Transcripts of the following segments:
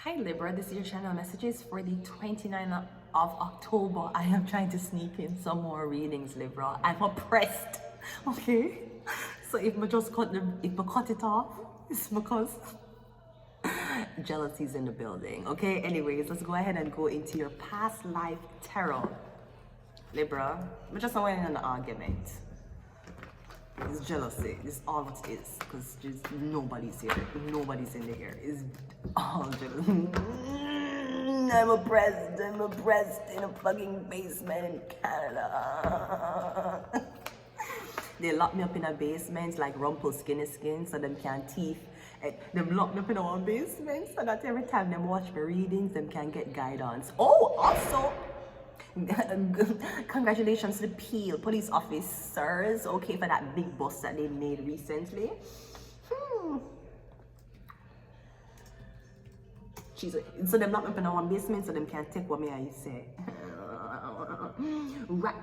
Hi Libra, this is your channel messages for the 29th of October. I am trying to sneak in some more readings, Libra. I'm oppressed, okay? So if I just cut it off, it's because jealousy is in the building, okay? Anyways, let's go ahead and go into your past life tarot. Libra, we're just not in an argument. It's jealousy. It's all what it is. Because just nobody's here. Nobody's in the here. It's all jealousy. I'm oppressed in a fucking basement in Canada. They lock me up in a basement like Rumpelstiltskin so them can teeth. Them lock me up in one basement so that every time them watch my readings, them can get guidance. Oh, also, congratulations to the Peel police officers, okay, for that big bust that they made recently. Jesus. So them lock me up in one basement so them can take what me I say. Right.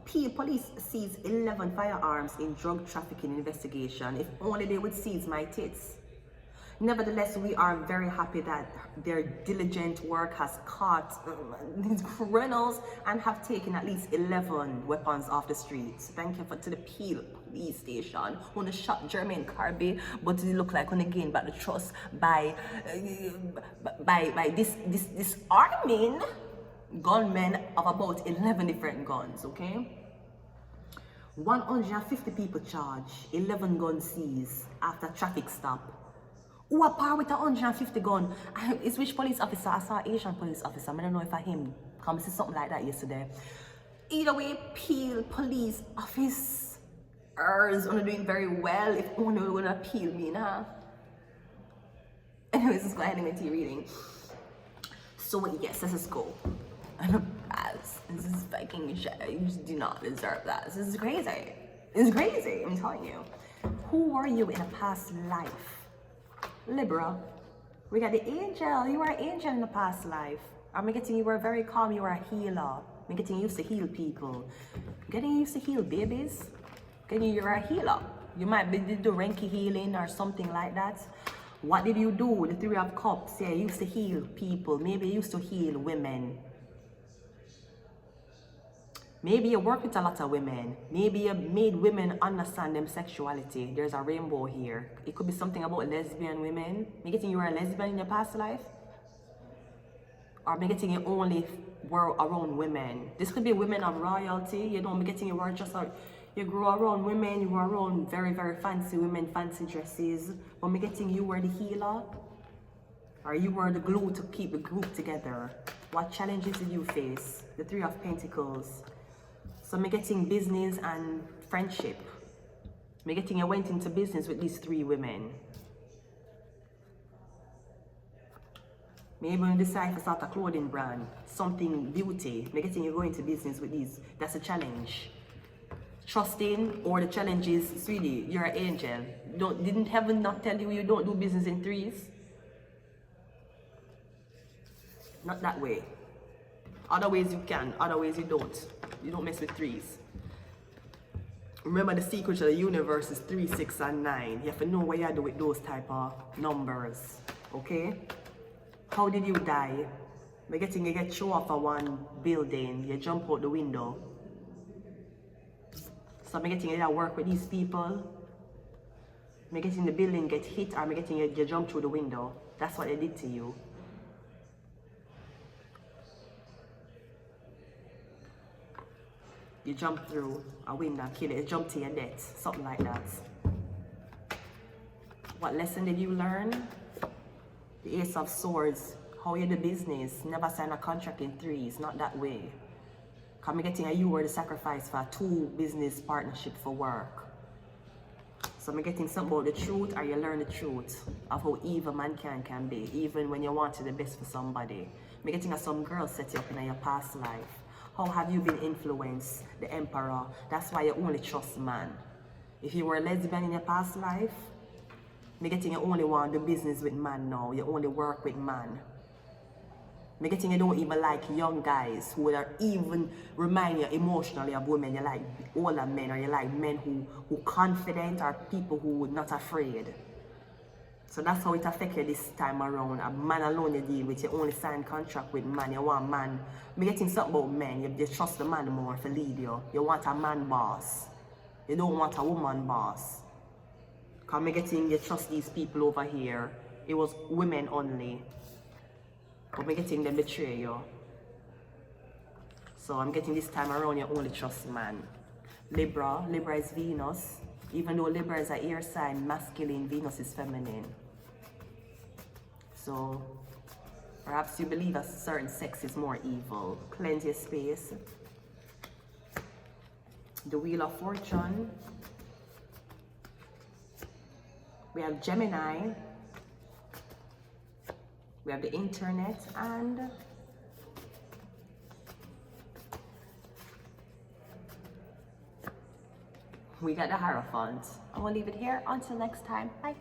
Peel police seize 11 firearms in drug trafficking investigation. If only they would seize my tits. Nevertheless, we are very happy that their diligent work has caught these criminals and have taken at least 11 weapons off the streets. Thank you to the Peel police station who shot Jermaine Carby, but it look like when they gained back the trust by this arming gunmen of about 11 different guns, okay? 150 people charged, 11 guns seized after traffic stop. Who are par with a 150 gun? It's which police officer? I saw Asian police officer. I don't know if I him. Come see something like that yesterday. Either way, Peel police officers are doing very well. If only we're gonna peel me now. Anyways, let's go ahead and get to your reading. So yes, let's just go. I'm a pass. This is fucking shit. You just do not deserve that. This is crazy. It's crazy. I'm telling you. Who were you in a past life? Libra, we got the angel. You were an angel in the past life. I'm getting you were very calm. You were a healer. I'm getting used to heal people. Getting used to heal babies. Getting you're a healer. You might be do Reiki healing or something like that. What did you do? The Three of Cups. Yeah, you used to heal people. Maybe you used to heal women. Maybe you work with a lot of women. Maybe you made women understand them sexuality. There's a rainbow here. It could be something about lesbian women. Maybe getting you were a lesbian in your past life. Or maybe getting you only were around women. This could be women of royalty. You don't be getting you were just you grew around women. You were around very, very fancy women, fancy dresses. But me getting you were the healer. Or you were the glue to keep the group together. What challenges did you face? The Three of Pentacles. So I'm getting business and friendship. I'm getting I went into business with these three women. Maybe when you decide to start a clothing brand, something beauty. I'm getting you go into business with these. That's a challenge. Trusting or the challenge is, sweetie, you're an angel. Didn't heaven not tell you don't do business in threes? Not that way. Other ways you can, other ways you don't. You don't mess with threes. Remember the secret of the universe is 3, 6, and 9. You have to know what you do with those type of numbers. Okay? How did you die? By getting you get show off of one building, you jump out the window. So I'm getting you to work with these people. I'm getting the building get hit, or I'm getting you jump through the window. That's what they did to you. You jump through a window and kill it. You jump to your death. Something like that. What lesson did you learn? The Ace of Swords. How you do business. Never sign a contract in threes. Not that way. Because I'm getting you were the sacrifice for 2 business partnership for work. So I'm getting something about the truth, or you learn the truth of how evil mankind can be. Even when you wanted the best for somebody. I'm getting some girl set you up in your past life. How have you been influenced? The Emperor. That's why you only trust man. If you were a lesbian in your past life, me getting you only want to do business with man now. You only work with man. Me getting you don't even like young guys who are even remind you emotionally of women. You like older men, or you like men who confident, or people who not afraid. So that's how it affects you this time around. A man alone you deal with, you only sign contract with man, you want man. I'm getting something about men, you trust the man more to lead you. You want a man boss. You don't want a woman boss. Because I'm getting you trust these people over here. It was women only. But I'm getting them betray you. So I'm getting this time around you only trust man. Libra is Venus. Even though Libra is an air sign, masculine, Venus is feminine. So perhaps you believe a certain sex is more evil. Plenty of space. The Wheel of Fortune. We have Gemini. We have the internet, and we got the Hierophant. I'm gonna leave it here until next time. Bye.